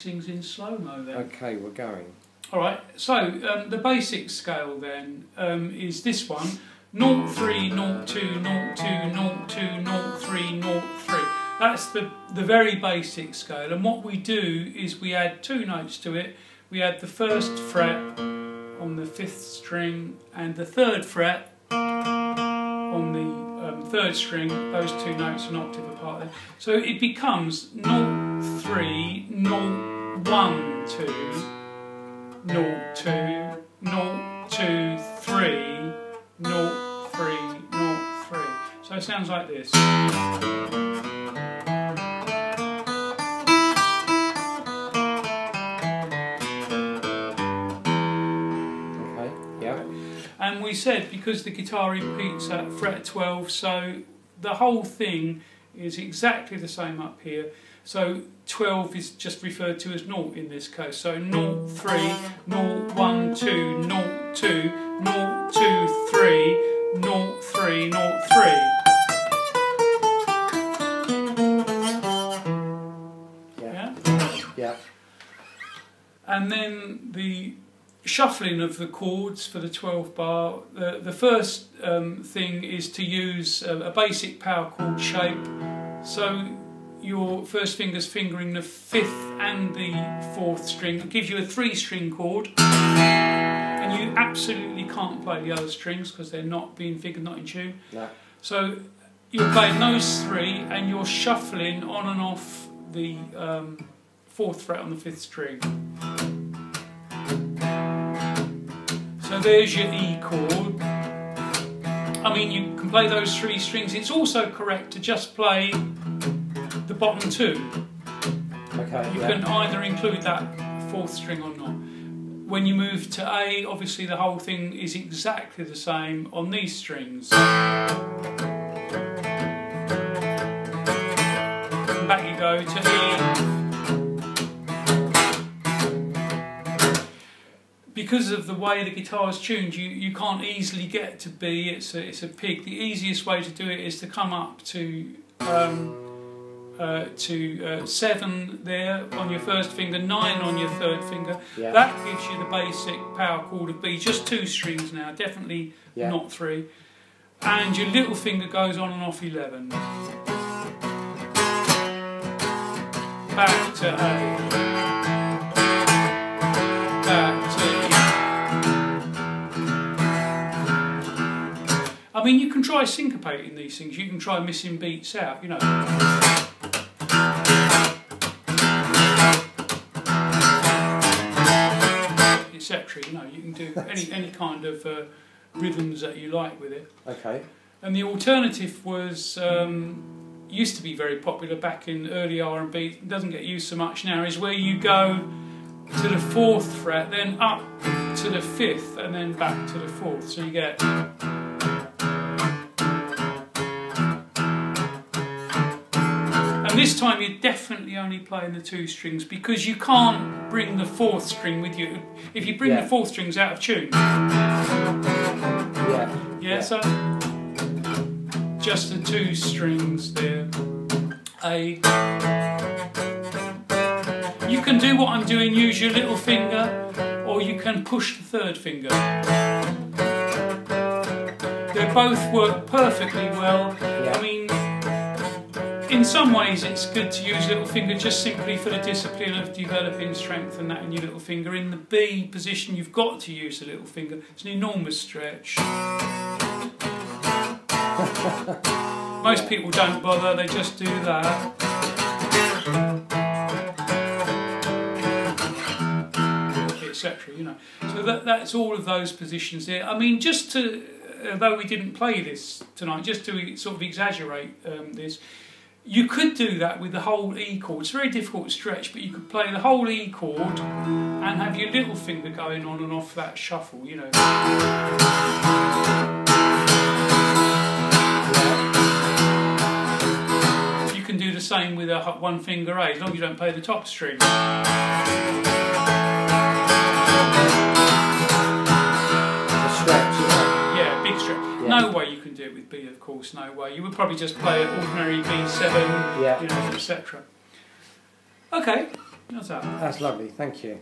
things in slow-mo then. Okay, we're going. Alright, so the basic scale then is this one. 0, 3, 0, 2, 0, 2, 0, 2, 0, 3, 0, 3. That's the very basic scale, and what we do is we add 2 notes to it. We add the 1st fret on the 5th string and the 3rd fret on the 3rd string. Those 2 notes are an octave apart there. So it becomes 0, 3, 0, 1, 2, 0, 2, 0, 2, 3, 0, 3, 0, 3. So it sounds like this. And we said because the guitar repeats at fret 12, so the whole thing is exactly the same up here. So 12 is just referred to as 0 in this case. So 0, 3, 0, 1, 2, 0, 2, 0, 2, 3, 0, 3, 0, 3. Yeah? Yeah. And then the shuffling of the chords for the 12 bar. The first thing is to use a basic power chord shape. So your first finger's fingering the 5th and the 4th string. It gives you a 3-string chord, and you absolutely can't play the other strings because they're not being fingered, not in tune. No. So you're playing those 3 and you're shuffling on and off the 4th fret on the 5th string. So there's your E chord. I mean, you can play those 3 strings. It's also correct to just play the bottom 2. Okay. You can either include that 4th string or not. When you move to A, obviously the whole thing is exactly the same on these strings. And back you go to E. Because of the way the guitar is tuned, you can't easily get to B. It's a pig. The easiest way to do it is to come up to 7 there on your 1st finger, 9 on your 3rd finger. Yeah. That gives you the basic power chord of B. Just 2 strings now, definitely not 3. And your little finger goes on and off 11. Back to A. Back to E. I mean, you can try syncopating these things. You can try missing beats out, you know. Etc. You know, you can do any kind of rhythms that you like with it. Okay. And the alternative was used to be very popular back in early R&B. It doesn't get used so much now. Is where you go to the 4th fret, then up to the 5th, and then back to the 4th. So you get. And this time you're definitely only playing the 2 strings because you can't bring the 4th string with you. If you bring the 4th strings out of tune. Yeah, so just the 2 strings there. A. You can do what I'm doing, use your little finger, or you can push the 3rd finger. They both work perfectly well. I mean, in some ways it's good to use little finger just simply for the discipline of developing strength and that in your little finger. In the B position you've got to use the little finger. It's an enormous stretch. Most people don't bother, they just do that. Etc. You know. So that's all of those positions there. I mean, just to, although we didn't play this tonight, just to sort of exaggerate this, you could do that with the whole E chord. It's a very difficult to stretch, but you could play the whole E chord and have your little finger going on and off that shuffle, you know. You can do the same with a 1 finger A, as long as you don't play the top string. No way you can do it with B, of course, no way. You would probably just play an ordinary B7, you know, etc. Okay, How's that? That's lovely. Thank you.